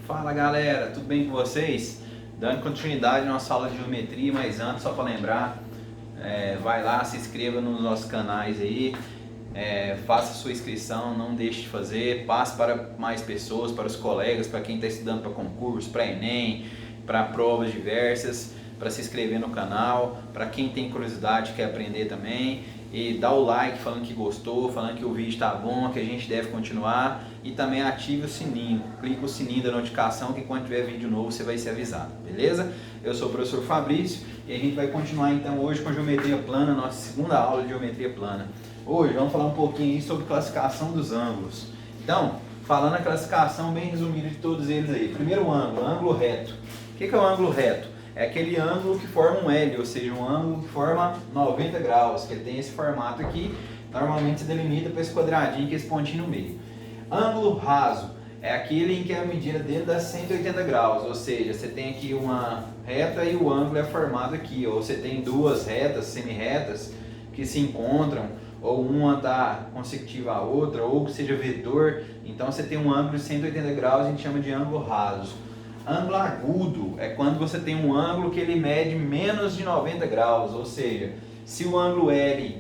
Fala galera, tudo bem com vocês? Dando continuidade à nossa aula de geometria, mas antes, só para lembrar, vai lá, se inscreva nos nossos canais aí, faça sua inscrição, não deixe de fazer, passe para mais pessoas, para os colegas, para quem está estudando para concurso, para Enem, para provas diversas, para se inscrever no canal, para quem tem curiosidade, quer aprender também, e dá o like falando que gostou, falando que o vídeo está bom, que a gente deve continuar, e também ative o sininho, clica o sininho da notificação que quando tiver vídeo novo você vai ser avisado, beleza? Eu sou o professor Fabrício e a gente vai continuar então hoje com geometria plana, nossa segunda aula de geometria plana. Hoje vamos falar um pouquinho aí sobre classificação dos ângulos. Então, falando a classificação bem resumida de todos eles aí. Primeiro ângulo reto. O que é o ângulo reto? É aquele ângulo que forma um L, ou seja, um ângulo que forma 90 graus, que ele tem esse formato aqui, normalmente se delimita para esse quadradinho, que é esse pontinho no meio. Ângulo raso é aquele em que a medida dele dá 180 graus, ou seja, você tem aqui uma reta e o ângulo é formado aqui, ou você tem duas retas, semi-retas, que se encontram, ou uma está consecutiva à outra, ou que seja vetor, então você tem um ângulo de 180 graus, a gente chama de ângulo raso. Ângulo agudo é quando você tem um ângulo que ele mede menos de 90 graus, ou seja, se o ângulo L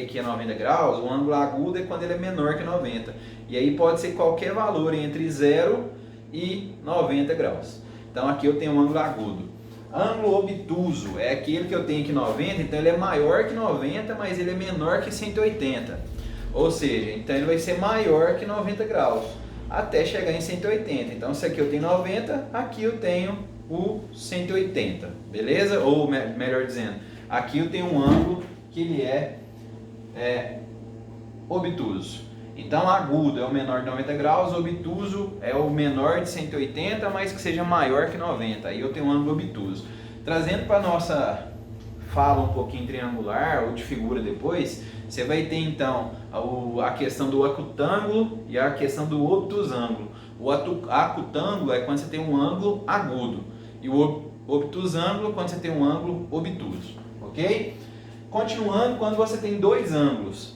aqui é 90 graus, o ângulo agudo é quando ele é menor que 90. E aí pode ser qualquer valor entre 0 e 90 graus. Então aqui eu tenho um ângulo agudo. Ângulo obtuso é aquele que eu tenho aqui 90, então ele é maior que 90, mas ele é menor que 180. Ou seja, então ele vai ser maior que 90 graus, até chegar em 180. Então se aqui eu tenho 90, aqui eu tenho o 180, beleza? Ou melhor dizendo, aqui eu tenho um ângulo que ele é obtuso. Então agudo é o menor de 90 graus, obtuso é o menor de 180, mas que seja maior que 90. Aí eu tenho um ângulo obtuso. Trazendo para a nossa fala um pouquinho triangular ou de figura depois, você vai ter então a questão do acutângulo e a questão do obtusângulo. O acutângulo é quando você tem um ângulo agudo e o obtusângulo quando você tem um ângulo obtuso, ok? Continuando, quando você tem dois ângulos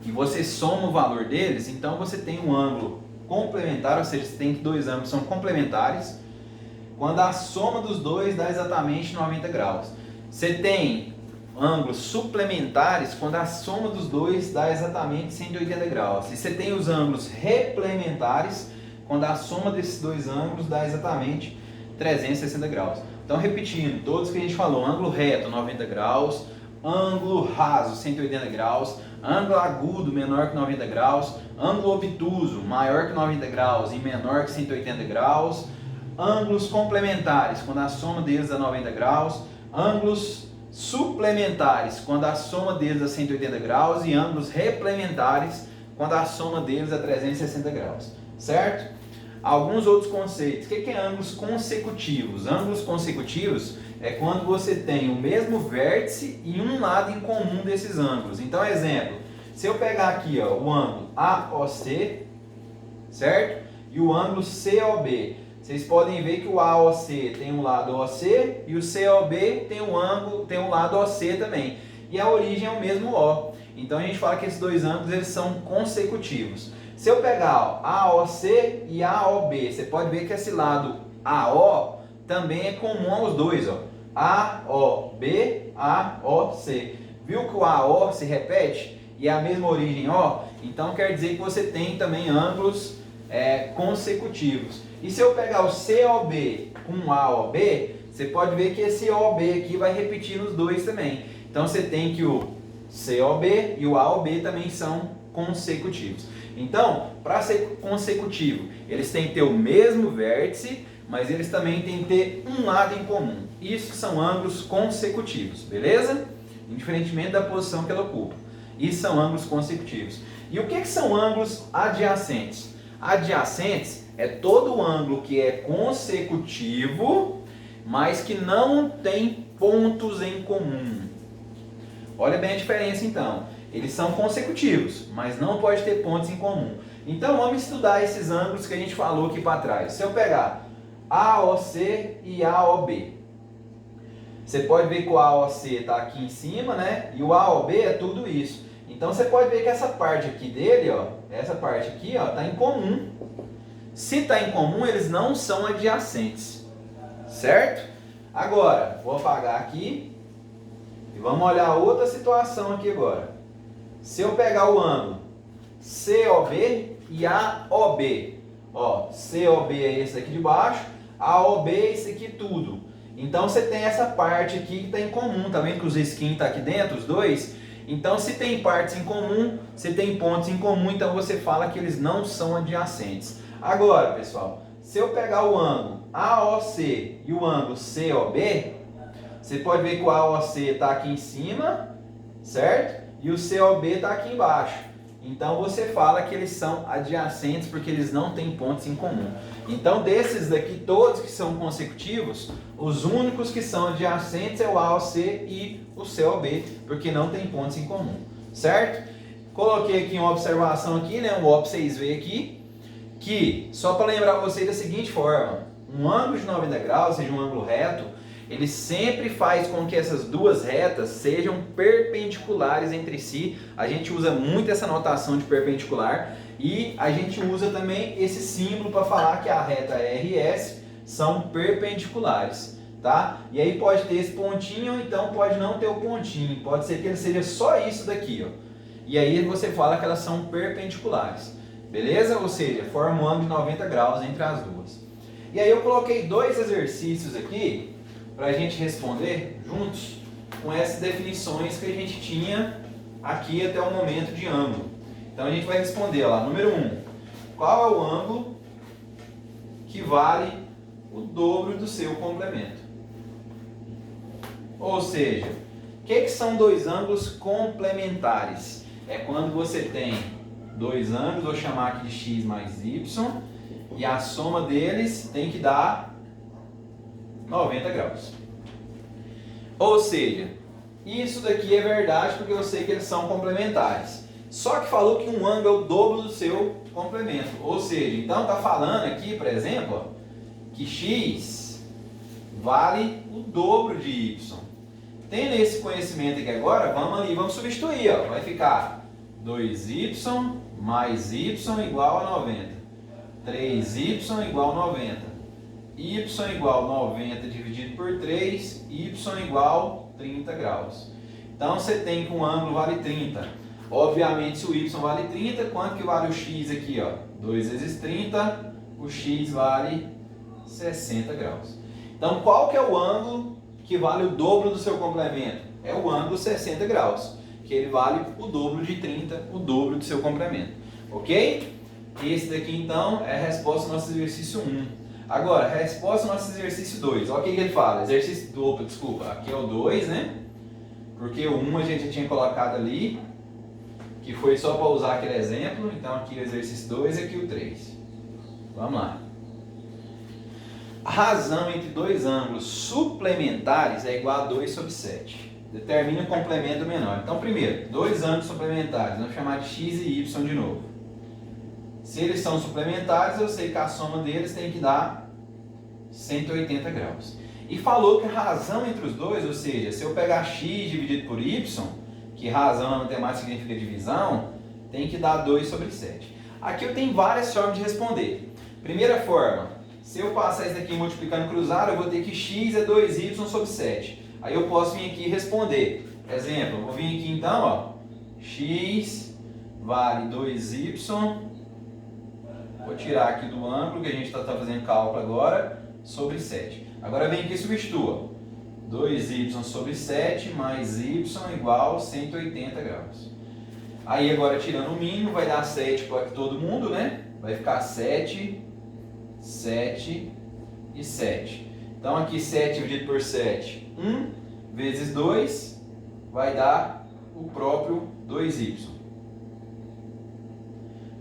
e você soma o valor deles, então você tem um ângulo complementar, ou seja, você tem que dois ângulos são complementares, quando a soma dos dois dá exatamente 90 graus. Você tem ângulos suplementares quando a soma dos dois dá exatamente 180 graus. E você tem os ângulos replementares quando a soma desses dois ângulos dá exatamente 360 graus. Então, repetindo, todos que a gente falou: ângulo reto 90 graus, ângulo raso 180 graus, ângulo agudo menor que 90 graus, ângulo obtuso maior que 90 graus e menor que 180 graus, ângulos complementares quando a soma deles dá 90 graus, ângulos suplementares quando a soma deles dá 180 graus e ângulos replementares quando a soma deles dá 360 graus, certo? Alguns outros conceitos. O que é ângulos consecutivos? Ângulos consecutivos é quando você tem o mesmo vértice e um lado em comum desses ângulos. Então, exemplo, se eu pegar aqui o ângulo AOC, certo? E o ângulo COB. Vocês podem ver que o AOC tem um lado OC e o COB tem um lado OC também. E a origem é o mesmo O. Então a gente fala que esses dois ângulos eles são consecutivos. Se eu pegar AOC e AOB, você pode ver que esse lado AO também é comum aos dois. AOB, AOC. Viu que o AO se repete e é a mesma origem O? Então quer dizer que você tem também ângulos consecutivos. E se eu pegar o COB com AOB, você pode ver que esse OB aqui vai repetir nos dois também. Então você tem que o COB e o AOB também são consecutivos. Então, para ser consecutivo, eles têm que ter o mesmo vértice, mas eles também têm que ter um lado em comum. Isso são ângulos consecutivos, beleza? Indiferentemente da posição que ela ocupa. Isso são ângulos consecutivos. E o que são ângulos adjacentes? Adjacentes é todo ângulo que é consecutivo, mas que não tem pontos em comum. Olha bem a diferença então. Eles são consecutivos, mas não pode ter pontos em comum. Então vamos estudar esses ângulos que a gente falou aqui para trás. Se eu pegar AOC e AOB, você pode ver que o AOC está aqui em cima, né? E o AOB é tudo isso. Então você pode ver que essa parte aqui dele, essa parte aqui, está em comum. Se está em comum, eles não são adjacentes, certo? Agora, vou apagar aqui e vamos olhar outra situação aqui agora. Se eu pegar o ângulo COB e AOB, ó, COB é esse aqui de baixo, AOB é esse aqui tudo. Então você tem essa parte aqui que está em comum, tá vendo que os skins tá aqui dentro, os dois? Então se tem partes em comum, se tem pontos em comum, então você fala que eles não são adjacentes. Agora, pessoal, se eu pegar o ângulo AOC e o ângulo COB, você pode ver que o AOC está aqui em cima, certo? E o COB está aqui embaixo. Então você fala que eles são adjacentes porque eles não têm pontos em comum. Então desses daqui todos que são consecutivos, os únicos que são adjacentes é o AOC e o COB, porque não tem pontos em comum, certo? Coloquei aqui uma observação aqui, né, um ó para vocês verem aqui, que só para lembrar vocês da seguinte forma, um ângulo de 90 graus, seja um ângulo reto, ele sempre faz com que essas duas retas sejam perpendiculares entre si. A gente usa muito essa notação de perpendicular e a gente usa também esse símbolo para falar que a reta RS são perpendiculares, tá? E aí pode ter esse pontinho ou então pode não ter o pontinho, pode ser que ele seja só isso daqui, ó. E aí você fala que elas são perpendiculares, beleza? Ou seja, forma um ângulo de 90 graus entre as duas. E aí eu coloquei dois exercícios aqui para a gente responder juntos com essas definições que a gente tinha aqui até o momento de ângulo. Então a gente vai responder lá, número 1, qual é o ângulo que vale o dobro do seu complemento? Ou seja, o que são dois ângulos complementares? É quando você tem dois ângulos, vou chamar aqui de x mais y, e a soma deles tem que dar 90 graus. Ou seja, isso daqui é verdade porque eu sei que eles são complementares. Só que falou que um ângulo é o dobro do seu complemento. Ou seja, então está falando aqui, por exemplo, ó, que x vale o dobro de y. Tendo esse conhecimento aqui agora, vamos ali, vamos substituir. Ó, vai ficar 2y mais y igual a 90. 3y igual a 90. Y igual a 90 dividido por 3, y igual a 30 graus. Então você tem que um ângulo vale 30. Obviamente se o y vale 30, quanto que vale o x aqui? Ó? 2 vezes 30, o x vale 60 graus. Então qual que é o ângulo que vale o dobro do seu complemento? É o ângulo 60 graus, que ele vale o dobro de 30, o dobro do seu complemento. Ok? Esse daqui então é a resposta do nosso exercício 1. Agora, a resposta do nosso exercício 2. Olha o que ele fala. Exercício do, desculpa, aqui é o 2, né? Porque o 1 a gente já tinha colocado ali, que foi só para usar aquele exemplo. Então aqui o exercício 2 e aqui o 3. Vamos lá. A razão entre dois ângulos suplementares é igual a 2 sobre 7. Determina o complemento menor. Então primeiro, dois ângulos suplementares. Vamos chamar de x e y de novo. Se eles são suplementares, eu sei que a soma deles tem que dar 180 graus. E falou que a razão entre os dois, ou seja, se eu pegar x dividido por y, que razão na matemática significa divisão, tem que dar 2 sobre 7. Aqui eu tenho várias formas de responder. Primeira forma, se eu passar isso aqui multiplicando cruzado, eu vou ter que x é 2y sobre 7. Aí eu posso vir aqui e responder. Exemplo, eu vou vir aqui então, ó, x vale 2y. Vou tirar aqui do ângulo, que a gente está fazendo cálculo agora, sobre 7. Agora vem aqui e substitua. 2y sobre 7 mais y igual a 180 graus. Aí agora tirando o mínimo, vai dar 7 para todo mundo, né? Vai ficar 7, 7 e 7. Então aqui 7 dividido por 7, 1 vezes 2 vai dar o próprio 2y.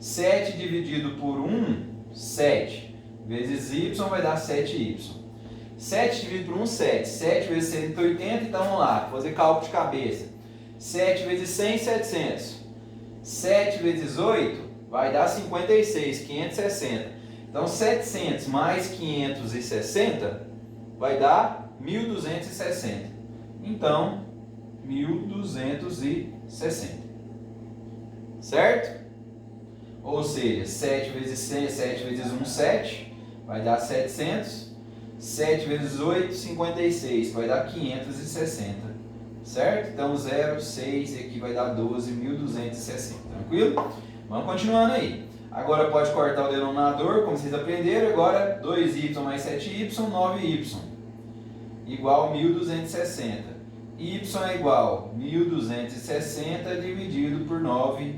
7 dividido por 1, 7, vezes y vai dar 7y. 7 dividido por 1, 7. 7 vezes 180, então vamos lá, fazer cálculo de cabeça. 7 vezes 100, 700. 7 vezes 8 vai dar 56, 560. Então 700 mais 560 vai dar 1260. Então, 1260. Certo? Ou seja, 7 vezes 100, 7 vezes 1, 7, vai dar 700. 7 vezes 8, 56, vai dar 560, certo? Então 0, 6, e aqui vai dar 12.260, tranquilo? Vamos continuando aí. Agora pode cortar o denominador, como vocês aprenderam. Agora 2y mais 7y, 9y, igual 1.260. Y é igual 1.260 dividido por 9,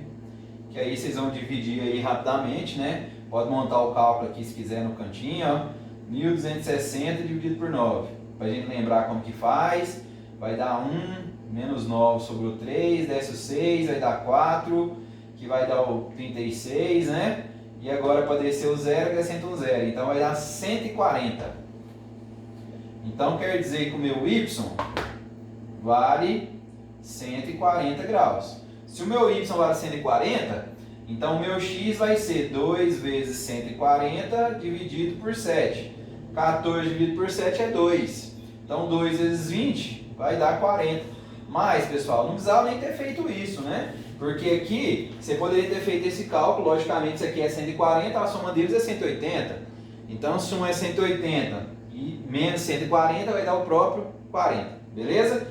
que aí vocês vão dividir aí rapidamente, né? Pode montar o cálculo aqui se quiser no cantinho, ó. 1.260 dividido por 9. Para a gente lembrar como que faz, vai dar 1, menos 9 sobre o 3, desce o 6, vai dar 4, que vai dar o 36, né? E agora para descer o 0, acrescenta um 0. Então vai dar 140. Então quer dizer que o meu y vale 140 graus. Se o meu y vale 140, então o meu x vai ser 2 vezes 140 dividido por 7. 14 dividido por 7 é 2. Então 2 vezes 20 vai dar 40. Mas, pessoal, não precisava nem ter feito isso, né? Porque aqui você poderia ter feito esse cálculo. Logicamente isso aqui é 140, a soma deles é 180. Então se um é 180 e menos 140 vai dar o próprio 40. Beleza?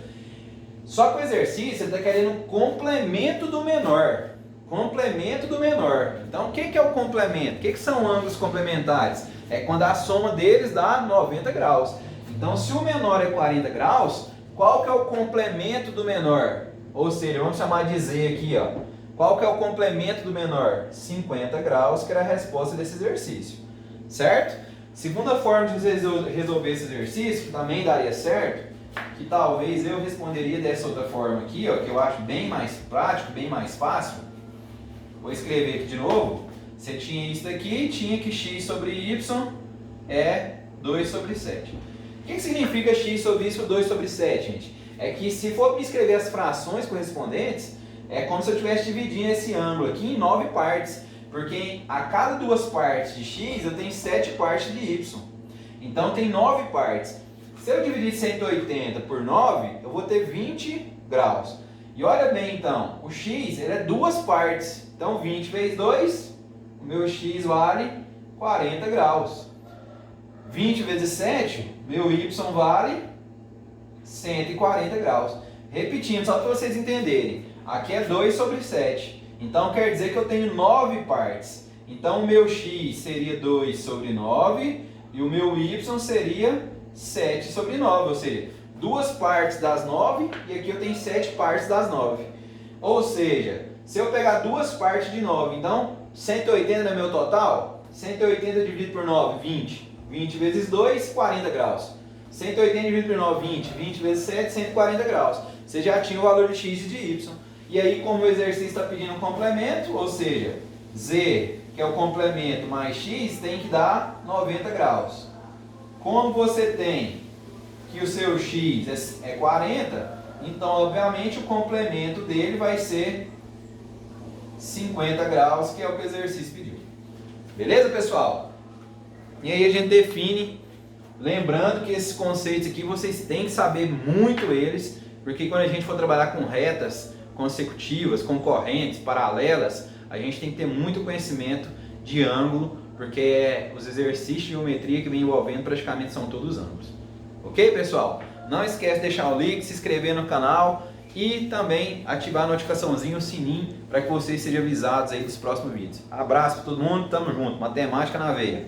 Só que o exercício você está querendo um complemento do menor. Complemento do menor. Então o que é o complemento? O que são ângulos complementares? É quando a soma deles dá 90 graus. Então se o menor é 40 graus, qual que é o complemento do menor? Ou seja, vamos chamar de Z aqui, ó. Qual que é o complemento do menor? 50 graus, que era a resposta desse exercício. Certo? Segunda forma de resolver esse exercício, que também daria certo, que talvez eu responderia dessa outra forma aqui, ó, que eu acho bem mais prático, bem mais fácil. Vou escrever aqui de novo. Você tinha isso daqui, tinha que x sobre y é 2 sobre 7. O que significa x sobre isso 2 sobre 7, gente? É que se for me escrever as frações correspondentes, é como se eu estivesse dividindo esse ângulo aqui em 9 partes. Porque a cada 2 partes de x, eu tenho 7 partes de y. Então tem 9 partes. Se eu dividir 180 por 9, eu vou ter 20 graus. E olha bem então, o x ele é 2 partes. Então 20 vezes 2, o meu x vale 40 graus. 20 vezes 7, meu y vale 140 graus. Repetindo, só para vocês entenderem. Aqui é 2 sobre 7. Então quer dizer que eu tenho 9 partes. Então o meu x seria 2 sobre 9 e o meu y seria 7 sobre 9. Ou seja, 2 partes das 9 e aqui eu tenho 7 partes das 9. Ou seja, se eu pegar 2 partes de 9, então 180 é meu total? 180 dividido por 9, 20. 20 vezes 2, 40 graus. 180 dividido por 9, 20. 20 vezes 7, 140 graus. Você já tinha o valor de x e de y. E aí, como o exercício está pedindo um complemento, ou seja, z, que é o complemento, mais x, tem que dar 90 graus. Como você tem que o seu x é 40, então, obviamente, o complemento dele vai ser 50 graus, que é o que o exercício pediu. Beleza, pessoal? E aí a gente define, lembrando que esses conceitos aqui vocês têm que saber muito eles, porque quando a gente for trabalhar com retas consecutivas, concorrentes, paralelas, a gente tem que ter muito conhecimento de ângulo, porque os exercícios de geometria que vem envolvendo praticamente são todos ângulos. Ok, pessoal? Não esquece de deixar o like, se inscrever no canal e também ativar a notificaçãozinha, o sininho, para que vocês sejam avisados aí dos próximos vídeos. Abraço para todo mundo, tamo junto, matemática na veia.